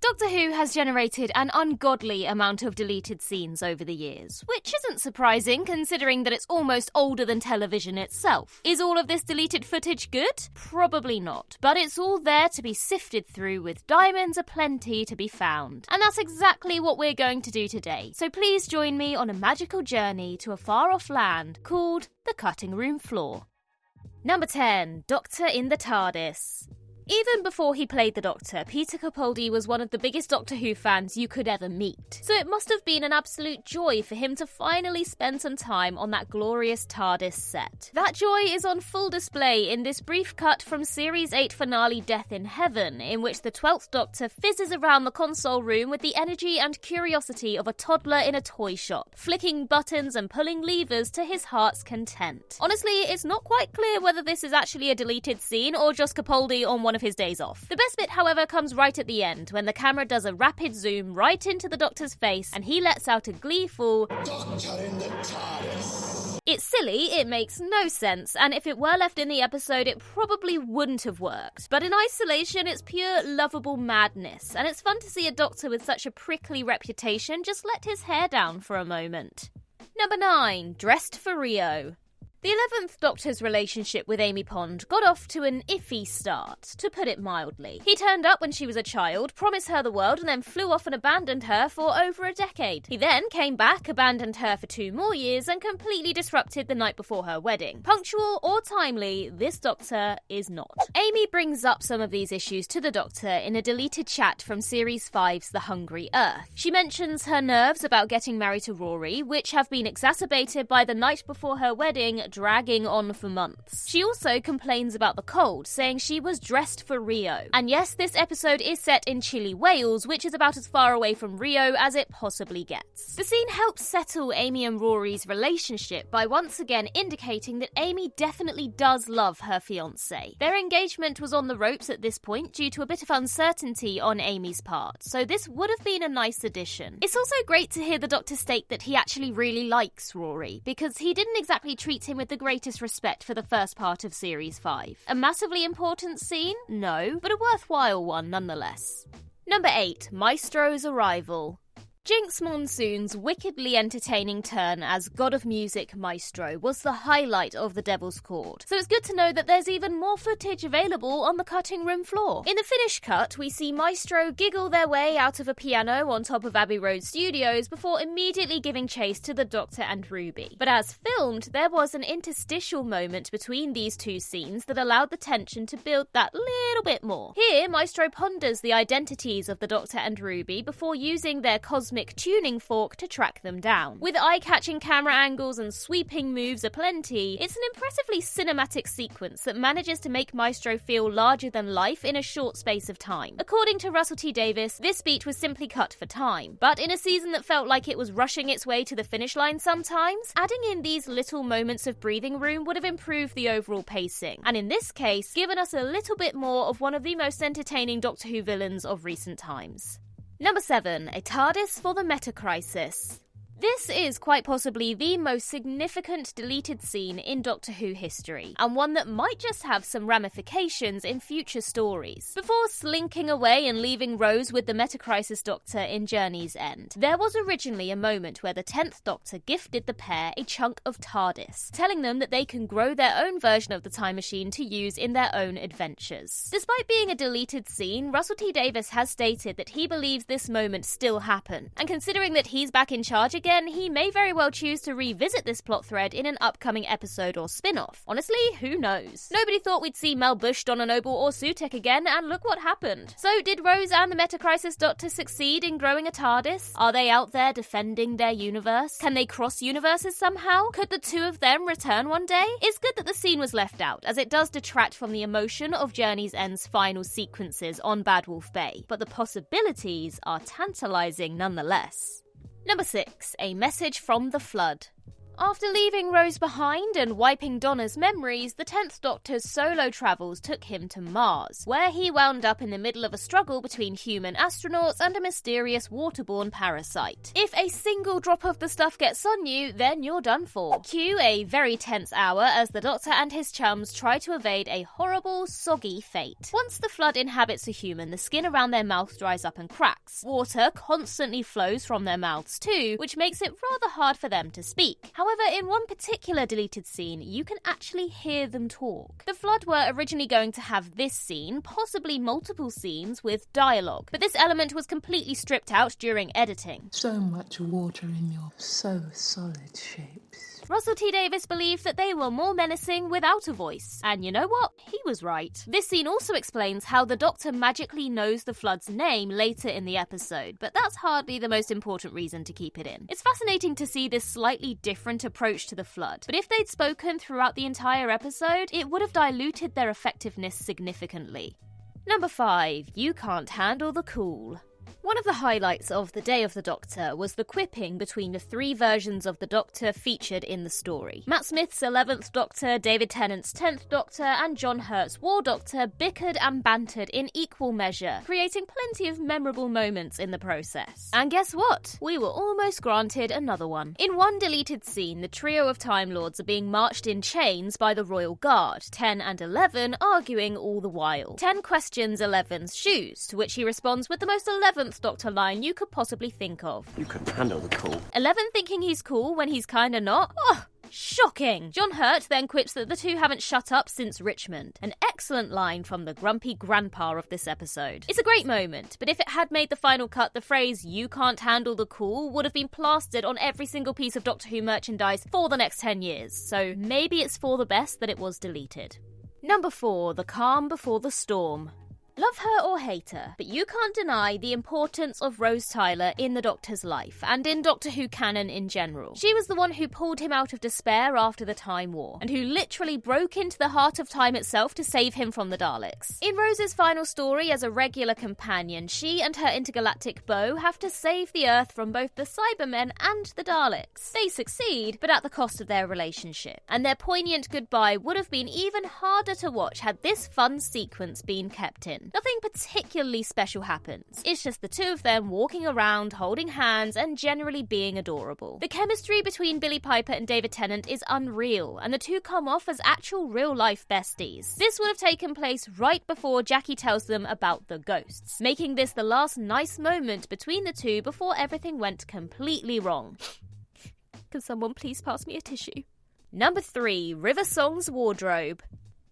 Doctor Who has generated an ungodly amount of deleted scenes over the years, which isn't surprising considering that it's almost older than television itself. Is all of this deleted footage good? Probably not, but it's all there to be sifted through with diamonds aplenty to be found. And that's exactly what we're going to do today. So please join me on a magical journey to a far-off land called the cutting room floor. Number 10. Doctor in the TARDIS. Even before he played the Doctor, Peter Capaldi was one of the biggest Doctor Who fans you could ever meet. So it must have been an absolute joy for him to finally spend some time on that glorious TARDIS set. That joy is on full display in this brief cut from Series 8 finale Death in Heaven, in which the 12th Doctor fizzes around the console room with the energy and curiosity of a toddler in a toy shop, flicking buttons and pulling levers to his heart's content. Honestly, it's not quite clear whether this is actually a deleted scene or just Capaldi on one of his days off. The best bit, however, comes right at the end, when the camera does a rapid zoom right into the Doctor's face and he lets out a gleeful "Doctor in the TARDIS." It's silly, it makes no sense, and if it were left in the episode, it probably wouldn't have worked. But in isolation, it's pure lovable madness, and it's fun to see a Doctor with such a prickly reputation just let his hair down for a moment. Number 9. Dressed for Rio. The 11th Doctor's relationship with Amy Pond got off to an iffy start, to put it mildly. He turned up when she was a child, promised her the world, and then flew off and abandoned her for over a decade. He then came back, abandoned her for 2 more years, and completely disrupted the night before her wedding. Punctual or timely, this Doctor is not. Amy brings up some of these issues to the Doctor in a deleted chat from Series 5's The Hungry Earth. She mentions her nerves about getting married to Rory, which have been exacerbated by the night before her wedding dragging on for months. She also complains about the cold, saying she was dressed for Rio. And yes, this episode is set in chilly Wales, which is about as far away from Rio as it possibly gets. The scene helps settle Amy and Rory's relationship by once again indicating that Amy definitely does love her fiancé. Their engagement was on the ropes at this point due to a bit of uncertainty on Amy's part, so this would have been a nice addition. It's also great to hear the Doctor state that he actually really likes Rory, because he didn't exactly treat him with the greatest respect for the first part of Series 5. A massively important scene? No, but a worthwhile one nonetheless. Number 8. Maestro's arrival. Jinx Monsoon's wickedly entertaining turn as God of Music Maestro was the highlight of The Devil's Court, so it's good to know that there's even more footage available on the cutting room floor. In the finished cut, we see Maestro giggle their way out of a piano on top of Abbey Road Studios before immediately giving chase to the Doctor and Ruby. But as filmed, there was an interstitial moment between these two scenes that allowed the tension to build that little bit more. Here, Maestro ponders the identities of the Doctor and Ruby before using their cosmic tuning fork to track them down. With eye-catching camera angles and sweeping moves aplenty, it's an impressively cinematic sequence that manages to make Maestro feel larger than life in a short space of time. According to Russell T Davies, this beat was simply cut for time, but in a season that felt like it was rushing its way to the finish line sometimes, adding in these little moments of breathing room would have improved the overall pacing, and in this case, given us a little bit more of one of the most entertaining Doctor Who villains of recent times. Number 7. A TARDIS for the Meta-Crisis. This is quite possibly the most significant deleted scene in Doctor Who history, and one that might just have some ramifications in future stories. Before slinking away and leaving Rose with the Meta-Crisis Doctor in Journey's End, there was originally a moment where the 10th Doctor gifted the pair a chunk of TARDIS, telling them that they can grow their own version of the time machine to use in their own adventures. Despite being a deleted scene, Russell T Davies has stated that he believes this moment still happened, and considering that he's back in charge again, he may very well choose to revisit this plot thread in an upcoming episode or spin-off. Honestly, who knows? Nobody thought we'd see Mel Bush, Donna Noble or Sutekh again, and look what happened. So did Rose and the Meta-Crisis Doctor succeed in growing a TARDIS? Are they out there defending their universe? Can they cross universes somehow? Could the two of them return one day? It's good that the scene was left out, as it does detract from the emotion of Journey's End's final sequences on Bad Wolf Bay, but the possibilities are tantalizing nonetheless. Number 6. A Message from the Flood. After leaving Rose behind and wiping Donna's memories, the 10th Doctor's solo travels took him to Mars, where he wound up in the middle of a struggle between human astronauts and a mysterious waterborne parasite. If a single drop of the stuff gets on you, then you're done for. Cue a very tense hour as the Doctor and his chums try to evade a horrible, soggy fate. Once the flood inhabits a human, the skin around their mouth dries up and cracks. Water constantly flows from their mouths too, which makes it rather hard for them to speak. However, in one particular deleted scene, you can actually hear them talk. The Flood were originally going to have this scene, possibly multiple scenes, with dialogue, but this element was completely stripped out during editing. So much water in your so solid shapes. Russell T Davies believed that they were more menacing without a voice. And you know what? He was right. This scene also explains how the Doctor magically knows the Flood's name later in the episode, but that's hardly the most important reason to keep it in. It's fascinating to see this slightly different approach to the Flood, but if they'd spoken throughout the entire episode, it would have diluted their effectiveness significantly. Number 5. You can't handle the cool. One of the highlights of The Day of the Doctor was the quipping between the 3 versions of the Doctor featured in the story. Matt Smith's 11th Doctor, David Tennant's 10th Doctor, and John Hurt's War Doctor bickered and bantered in equal measure, creating plenty of memorable moments in the process. And guess what? We were almost granted another one. In one deleted scene, the trio of Time Lords are being marched in chains by the Royal Guard, 10 and 11 arguing all the while. 10 questions 11's shoes, to which he responds with the most 11th Doctor line you could possibly think of. You couldn't handle the cool. 11 thinking he's cool when he's kinda not? Oh, shocking! John Hurt then quips that the two haven't shut up since Richmond. An excellent line from the grumpy grandpa of this episode. It's a great moment, but if it had made the final cut, the phrase, "you can't handle the cool," would have been plastered on every single piece of Doctor Who merchandise for the next 10 years, so maybe it's for the best that it was deleted. Number 4. The calm before the storm. Love her or hate her, but you can't deny the importance of Rose Tyler in the Doctor's life, and in Doctor Who canon in general. She was the one who pulled him out of despair after the Time War, and who literally broke into the heart of time itself to save him from the Daleks. In Rose's final story as a regular companion, she and her intergalactic beau have to save the Earth from both the Cybermen and the Daleks. They succeed, but at the cost of their relationship, and their poignant goodbye would have been even harder to watch had this fun sequence been kept in. Nothing particularly special happens. It's just the two of them walking around, holding hands, and generally being adorable. The chemistry between Billie Piper and David Tennant is unreal, and the two come off as actual real-life besties. This would have taken place right before Jackie tells them about the ghosts, making this the last nice moment between the two before everything went completely wrong. Can someone please pass me a tissue? Number 3. River Song's wardrobe.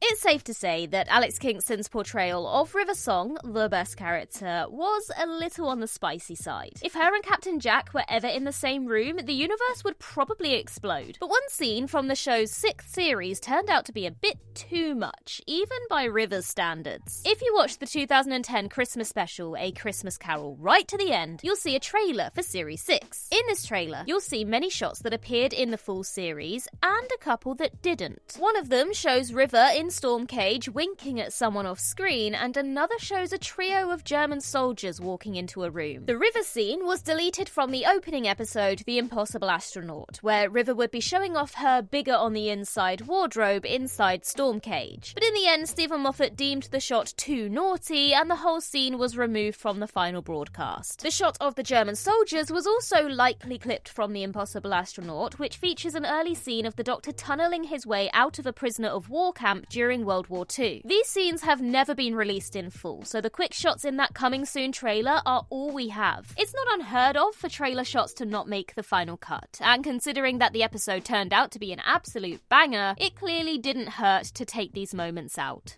It's safe to say that Alex Kingston's portrayal of River Song, the best character, was a little on the spicy side. If her and Captain Jack were ever in the same room, the universe would probably explode. But one scene from the show's 6th series turned out to be a bit too much, even by River's standards. If you watch the 2010 Christmas special, A Christmas Carol, right to the end, you'll see a trailer for Series 6. In this trailer, you'll see many shots that appeared in the full series, and a couple that didn't. One of them shows River in Storm Cage winking at someone off screen, and another shows a trio of German soldiers walking into a room. The River scene was deleted from the opening episode, The Impossible Astronaut, where River would be showing off her bigger on the inside wardrobe inside Storm Cage. But in the end, Stephen Moffat deemed the shot too naughty, and the whole scene was removed from the final broadcast. The shot of the German soldiers was also likely clipped from The Impossible Astronaut, which features an early scene of the Doctor tunnelling his way out of a prisoner of war camp during World War II. These scenes have never been released in full, so the quick shots in that coming soon trailer are all we have. It's not unheard of for trailer shots to not make the final cut, and considering that the episode turned out to be an absolute banger, it clearly didn't hurt to take these moments out.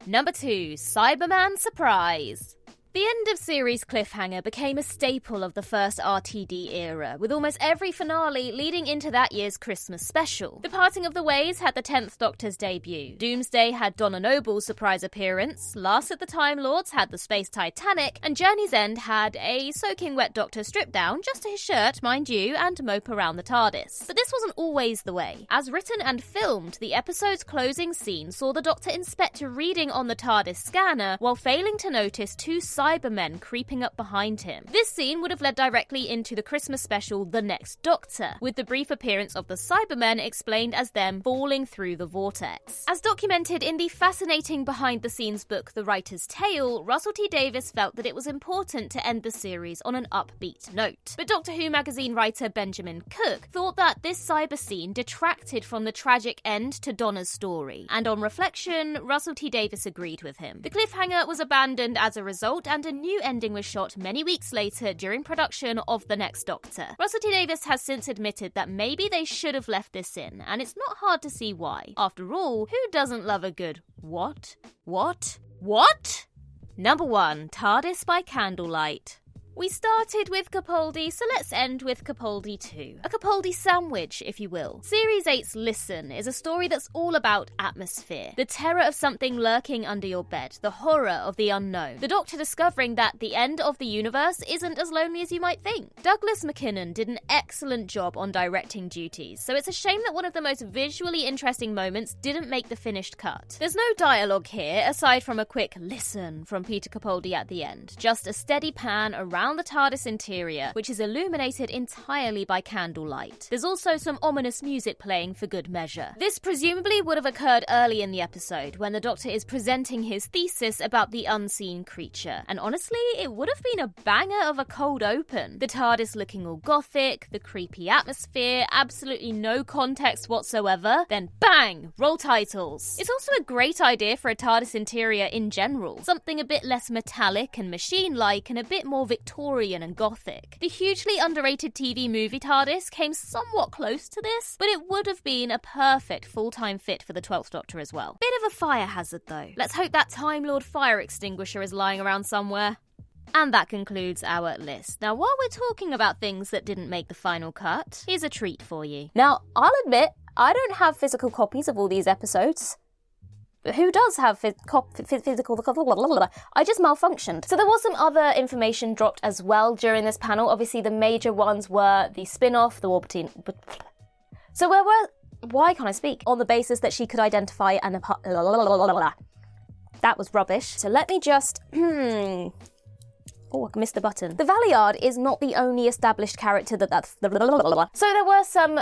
Number 2. Cyberman Surprise. The end of series cliffhanger became a staple of the first RTD era, with almost every finale leading into that year's Christmas special. The Parting of the Ways had the 10th Doctor's debut, Doomsday had Donna Noble's surprise appearance, Last of the Time Lords had the Space Titanic, and Journey's End had a soaking wet Doctor stripped down, just to his shirt, mind you, and mope around the TARDIS. But this wasn't always the way. As written and filmed, the episode's closing scene saw the Doctor inspect a reading on the TARDIS scanner while failing to notice 2 Cybermen creeping up behind him. This scene would have led directly into the Christmas special The Next Doctor, with the brief appearance of the Cybermen explained as them falling through the vortex. As documented in the fascinating behind-the-scenes book The Writer's Tale, Russell T Davies felt that it was important to end the series on an upbeat note. But Doctor Who magazine writer Benjamin Cook thought that this cyber scene detracted from the tragic end to Donna's story, and on reflection, Russell T Davies agreed with him. The cliffhanger was abandoned as a result, and a new ending was shot many weeks later during production of The Next Doctor. Russell T Davies has since admitted that maybe they should have left this in, and it's not hard to see why. After all, who doesn't love a good what? What? What? Number 1, TARDIS by Candlelight. We started with Capaldi, so let's end with Capaldi 2. A Capaldi sandwich, if you will. Series 8's Listen is a story that's all about atmosphere. The terror of something lurking under your bed. The horror of the unknown. The Doctor discovering that the end of the universe isn't as lonely as you might think. Douglas McKinnon did an excellent job on directing duties, so it's a shame that one of the most visually interesting moments didn't make the finished cut. There's no dialogue here, aside from a quick listen from Peter Capaldi at the end. Just a steady pan around the TARDIS interior, which is illuminated entirely by candlelight. There's also some ominous music playing for good measure. This presumably would have occurred early in the episode, when the Doctor is presenting his thesis about the unseen creature. And honestly, it would have been a banger of a cold open. The TARDIS looking all gothic, the creepy atmosphere, absolutely no context whatsoever, then bang! Roll titles. It's also a great idea for a TARDIS interior in general. Something a bit less metallic and machine-like and a bit more Victorian and gothic. The hugely underrated TV movie TARDIS came somewhat close to this, but it would have been a perfect full-time fit for the 12th Doctor as well. Bit of a fire hazard though. Let's hope that Time Lord fire extinguisher is lying around somewhere. And that concludes our list. Now, while we're talking about things that didn't make the final cut, here's a treat for you. Now, I'll admit, I don't have physical copies of all these episodes. Who does have physical? I just malfunctioned. So there was some other information dropped as well during this panel. Obviously, the major ones were the spin-off, the Warburton. So why can't I speak? On the basis that she could identify an that was rubbish. So let me just oh, I missed the button. The Valeyard is not the only established character that's... So there were some